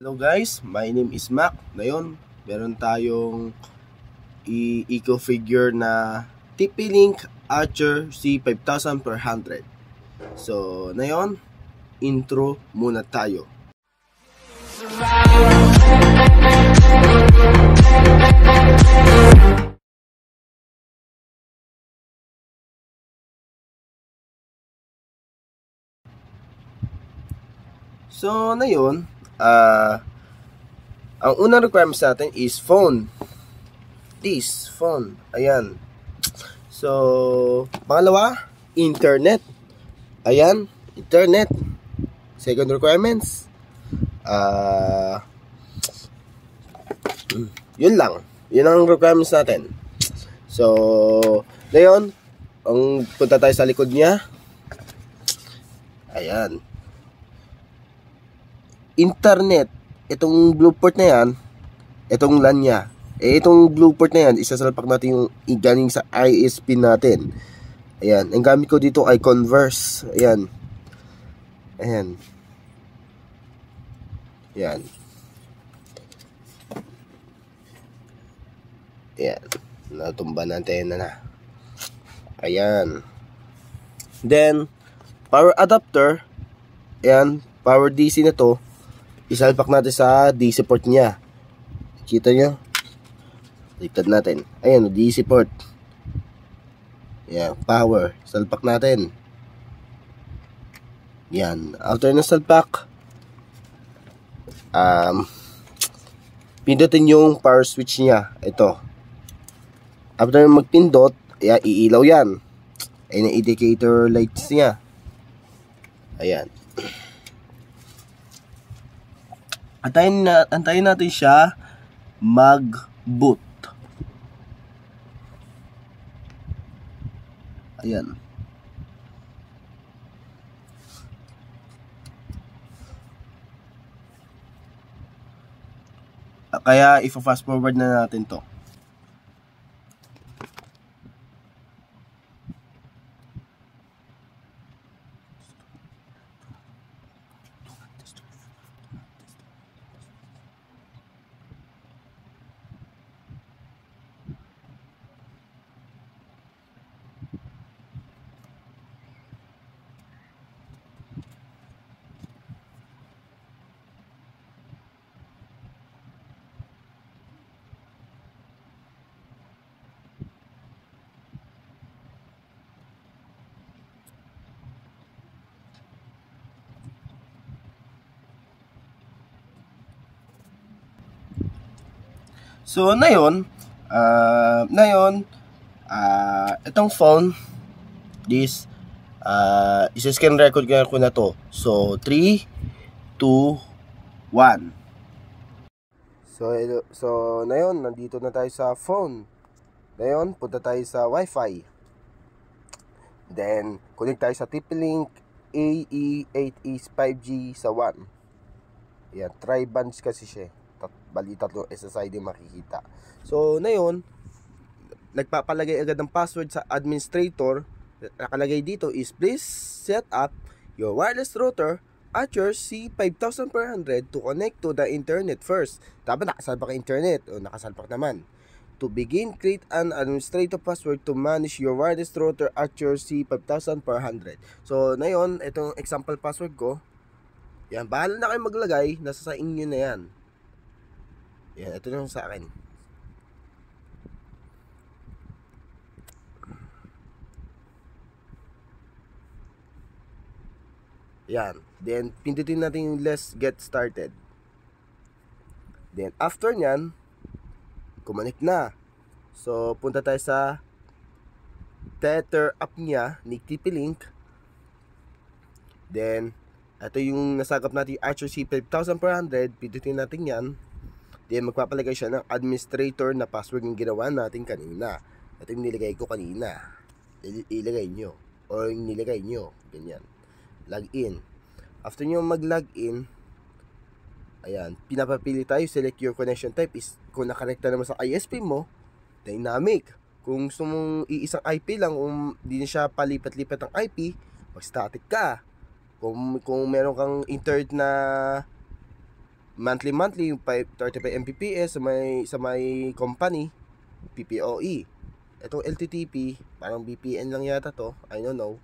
Hello guys, my name is Mac. Ngayon, meron tayong eco figure na TP-Link Archer C5000 per 100. So, ngayon, intro muna tayo. So, ngayon, ang unang requirements natin is phone. This phone. Ayan. So, pangalawa, internet. Ayan, internet. Second requirements. Yun lang. Yun ang requirements natin. So, ngayon, ang punta tayo sa likod niya. Ayan. Internet, itong blue port na yan, itong LAN niya, itong blue port na yan, isasalpak natin yung galing sa ISP natin. Ayan, ang gamit ko dito ay Converse. Ayan. Ayan. Ayan. Ayan. Natumba natin na. Ayan. Then, power adapter. Ayan, power DC na to. Isalpak natin sa DC port niya. Kita nyo? Liktad natin. Ayan, DC port. Ayan, power. Salpak natin. Yan. After na salpak, pindutin yung power switch niya. Ito. After magpindot, ayan, iilaw yan. Ayan ang indicator lights niya. Ayan. Antayin natin siya mag-boot. Ayan. Kaya i-fast forward na natin to. So, itong phone, this, isa-scan record ko na to. So, 3, 2, 1. So, nandito na tayo sa phone. Ngayon, punta tayo sa Wi-Fi. Then, connect tayo sa TP-Link AE8 5G sa 1. Yan, tri-bands kasi siya. Bali tatlong SSID makikita. So, nagpapalagay agad ng password sa administrator. Nakalagay dito is, please set up your wireless router at your C5000 per 100 to connect to the internet first. Dapat nakasalpak ang internet. O nakasalpak naman. To begin, create an administrator password to manage your wireless router at your C5000 per 100. So, itong example password ko. Yan, bahala na kayo maglagay. Nasa sa inyo na yan. Yan, ito na sa akin. Yan. Then, pindutin natin yung let's get started. Then, after nyan, connect na. So, punta tayo sa Tether app niya, ni TP-Link. Then, ito yung nasagap natin yung Archer C5000 per 100. Pindutin natin yan. Then, magpapalagay siya ng administrator na password yung ginawa natin kanina. Ito yung nilagay ko kanina. Ilagay nyo. O yung nilagay nyo. Ganyan. Login. After nyo mag-login, ayan, pinapapili tayo. Select your connection type. Is kung nakonekta naman sa ISP mo, dynamic. Kung gusto mong iisang IP lang, kung di na siya palipat-lipat ng IP, mag-static ka. Kung meron kang internet na monthly yung 35 Mbps sa may company PPOE. Itong LTTP parang VPN lang yata to, I don't know.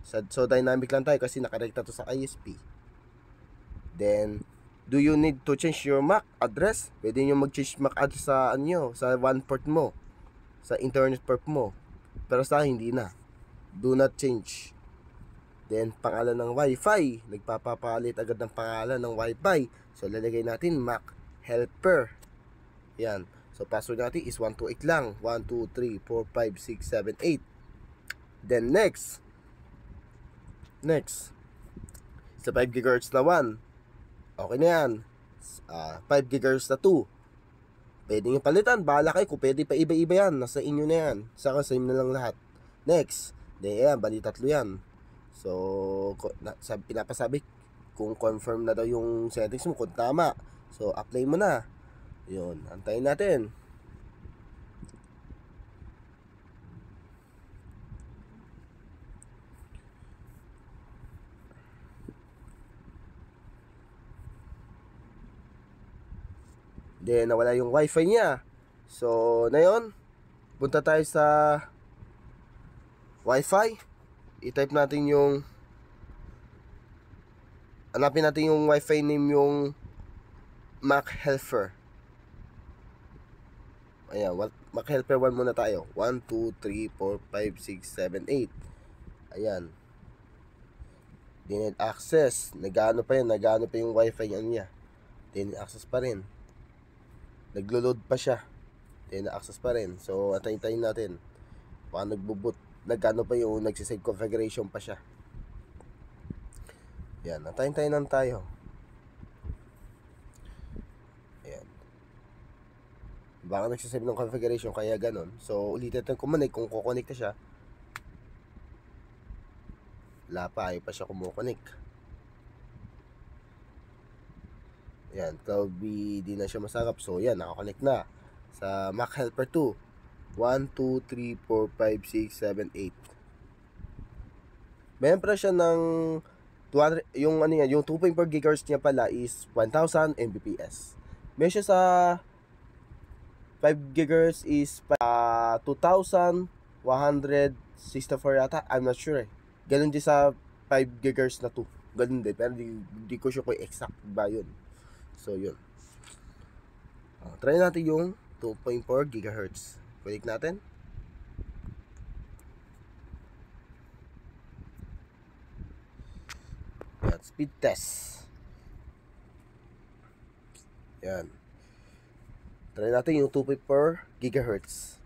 So dynamic lang tayo kasi nakarekta to sa ISP. Then do you need to change your MAC address? Pwede nyo mag-change MAC address sa sa one port mo, sa internet port mo. Pero sa hindi na. Do not change. Then pangalan ng Wi-Fi, nagpapapalit agad ng pangalan ng Wi-Fi. So lalagay natin MAC helper. Yan. So password natin is 128 lang. 1 2 3 4 5 6 7 8. Then next sa 5 GHz na 1. Okay na yan. 5 GHz na 2. Pwede nyo palitan. Bahala kayo kung pwede pa iba-iba yan. Nasa inyo na yan. Saka same na lang lahat. Next. Then yan. Bali 3 yan. So pinapasabi kung confirm na daw yung settings mo, kung tama. So apply mo na. Yun. Antayin natin. Then nawala yung wifi niya. So na yun, punta tayo sa wifi. I-type natin yung, hanapin natin yung wifi name, yung MAC helper. Ayan, MAC helper 1 muna tayo. 1 2 3 4 5 6 7 8. Ayan. Denied access. Nagano pa yung wifi niya. Denied access pa rin. Naglo-load pa siya. Then access pa rin. So antayin natin. Baka nagbo-boot. Nagano pa yung nagsisave configuration pa siya. Yan, antayin lang tayo. Ayan. Baka nagsisave ng configuration kaya ganon. So ulitin natin kung kukonect na siya. Wala pa, ayaw pa siya kumukonect. Yan, Cloud B, di na siya masarap. So yan, nakakonect na sa MAC helper 2. 1 2 3 4 5 6 7 8. Meron pa siya ng 200, yung yung 2.4 GHz niya pala is 1000 Mbps. Meron siya sa 5 GHz is 2164 yata. I'm not sure eh. Ganun din sa 5 GHz na 2. Ganun din, pero di ko sure kung exact ba yun. So yun. Try natin yung 2.4 GHz. Click natin. Yan, speed test. Yan. Try natin yung 2.4 GHz.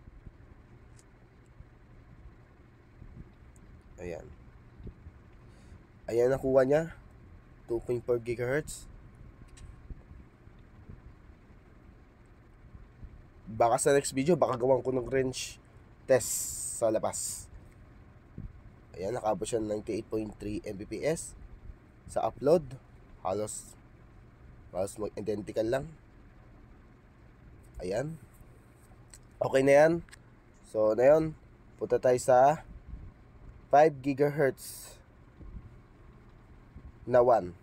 Ayan. Ayan, nakuha niya. 2.4 GHz. Baka sa next video, baka gawan ko ng range test sa labas. Ayan, nakaabot siya ng 98.3 Mbps. Sa upload, halos identical lang. Ayan. Okay na yan. So, na yun. Punta tayo sa 5 GHz na 1.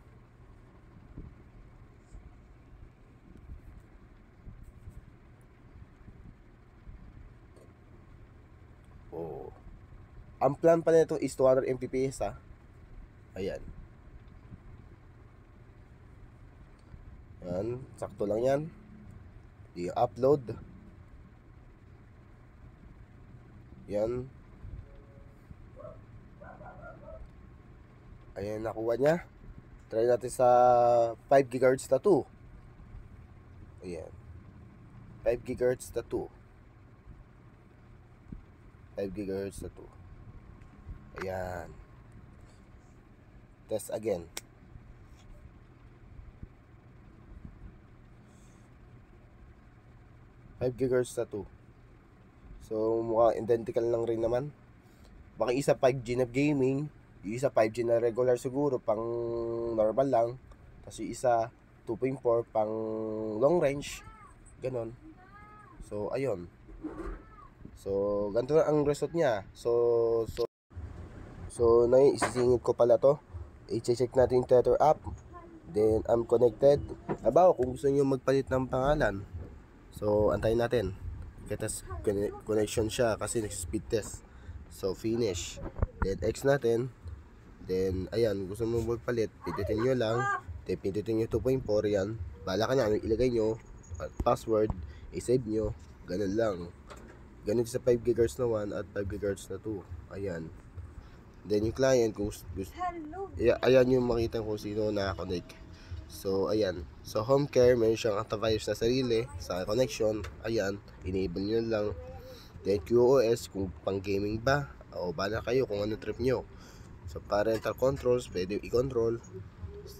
Oh. Ang plan pa nito is 200 Mbps ha. Ayan. Yan, sakto lang yan. I-upload. Yan. Ayan, nakuha niya. Try natin sa 5 GHz na 2. Ayan. 5 GHz na 2. 5 GHz na 2. Ayan. Test again. 5 GHz na 2. So mukhang identical lang rin naman. Baka isa 5G na gaming, yung isa 5G na regular siguro, pang normal lang. Tapos yung isa 2.4 pang long range. Ganon. So ayun. So ganito na ang result niya. So isisingit ko pala to. I-check natin yung Tether app. Then I'm connected. Halimbawa kung gusto niyo magpalit ng pangalan, so antayin natin. Test connection siya kasi nag-speed test. So finish. Then X natin. Then ayan, gusto mo magpalit, pindutin nyo lang. Then pindutin nyo 2.4 yan. Bala ka na ano ilagay nyo, password, i-save nyo. Ganun lang. Ganun sa 5 GHz na 1 at 5 GHz na 2. Ayan. Then yung client, kung gusto, ayan yung makita kung sino nakakonect. So ayan. So home care, meron siyang antivirus na sarili sa connection. Ayan, enable nyo lang. Then QoS, kung pang gaming ba, o bala kayo kung ano trip nyo. So parental controls, pwede i-control.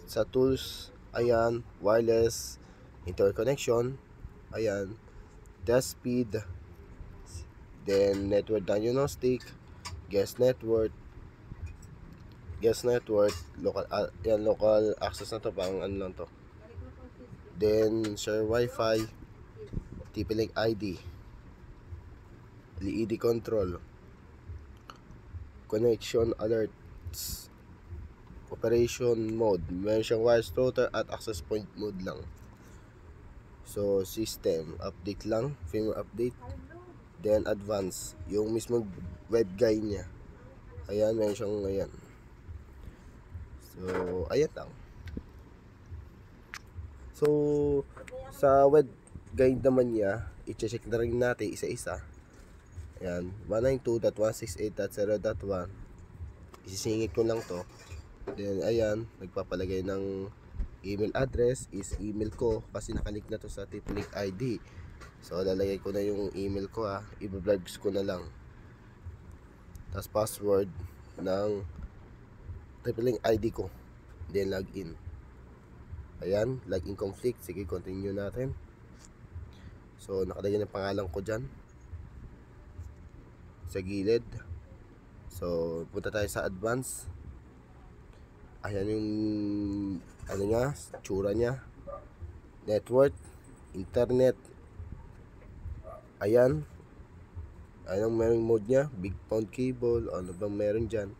Sa tools, ayan, wireless interconnection, ayan, test speed, then network diagnostic, guest network, local, yan, local access na to, pang ano lang to. Then share wifi, TP-Link ID, LED control, connection alerts, operation mode, meron siyang wireless router at access point mode lang. So system update lang, firmware update. Then advance, yung mismong web guide niya. Ayan, meron siyang ayan. So ayan lang. So sa web guide naman niya, i-check na rin natin isa-isa. Ayan, 192.168.0.1. Isisingit ko lang to. Then ayan, nagpapalagay ng email address is email ko kasi nakalink na to sa TP-Link ID. So lalagay ko na yung email ko, i-vlogs ko na lang. Tapos password ng TP-Link ID ko. Then login. Ayan, login conflict. Sige, continue natin. So nakalagay ng pangalan ko dyan sa gilid. So punta tayo sa advance. Ayan yung ano niya, tsura niya. Network, internet. Ayan. Anong meron mode niya? Big pound cable. Ano bang meron dyan?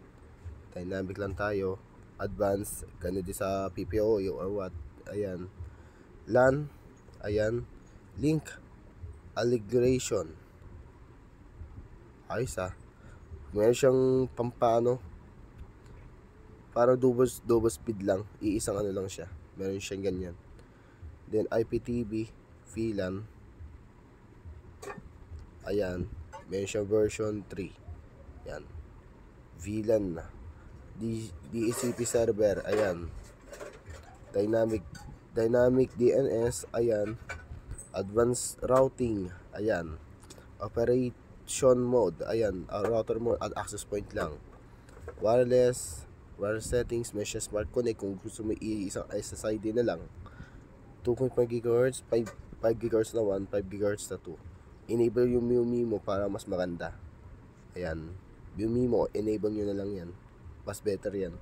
Dynamic lang tayo. Advance. Ganun din sa PPO or what. Ayan. LAN. Ayan. Link. Allegation. Ayos Meron siyang pampano. Parang double speed lang. Iisang ano lang siya. Meron siyang ganyan. Then IPTV, VLAN. Ayan. Meron siyang version 3. Ayan. VLAN na. DHCP server. Ayan. Dynamic DNS. Ayan. Advanced routing. Ayan. Operation mode. Ayan. Router mode at access point lang. Wireless settings, mesh smart connect kung gusto mo isang SSID na lang. 2.5 GHz, 5 GHz na 1, 5 GHz na 2. Enable yung MIMO para mas maganda. Ayan. MIMO, enable nyo na lang yan. Mas better yan.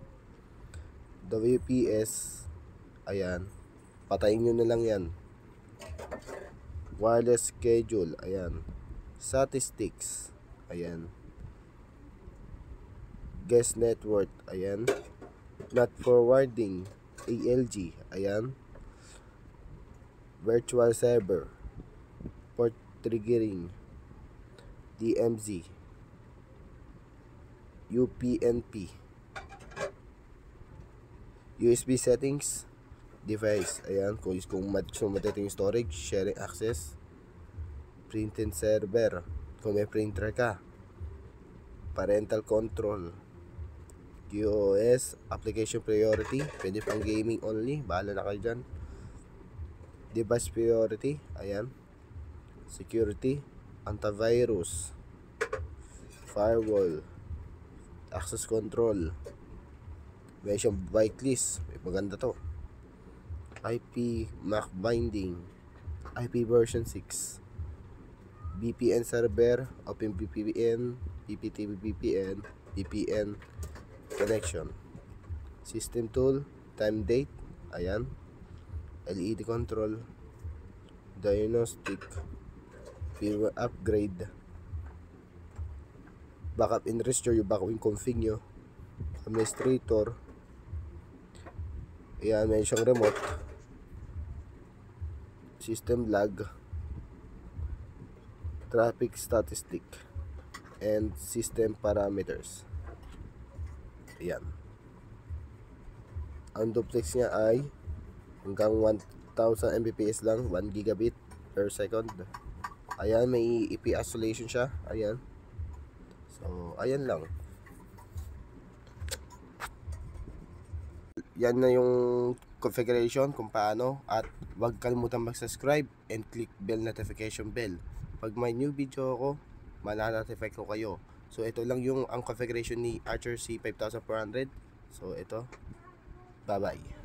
WPS, ayan. Patayin nyo na lang yan. Wireless schedule, ayan. Statistics, ayan. Guest network, ayan. Not forwarding, ALG, ayan. Virtual server, port triggering, DMZ, UPnP, USB settings, device, ayan. Kung matito yung storage, sharing access, printing server, kung may printer ka, parental control, QoS, application priority, pwede pang gaming only, bahala na kayo dyan. Device priority, ayan. Security, antivirus, firewall, access control, may siyang whitelist, maganda to. IP MAC binding, IP version 6, VPN server, OpenVPN, PPTV VPN, VPN connection, system tool, time date, ayan. LED control, diagnostic, firmware upgrade, backup and restore, yung backup config nyo, administrator, Ayan, may siyang remote, system log, traffic statistic, and system parameters. Ayan. Ang duplex niya ay hanggang 1000 Mbps lang, 1 gigabit per second. Ayan, may IP isolation siya. Ayan. So, ayan lang. Yan na yung configuration kung paano, at huwag kalimutan mag-subscribe and click bell notification bell. Pag may new video ako, malanotify ko kayo. So ito lang yung ang configuration ni Archer C5400. So ito. Bye bye.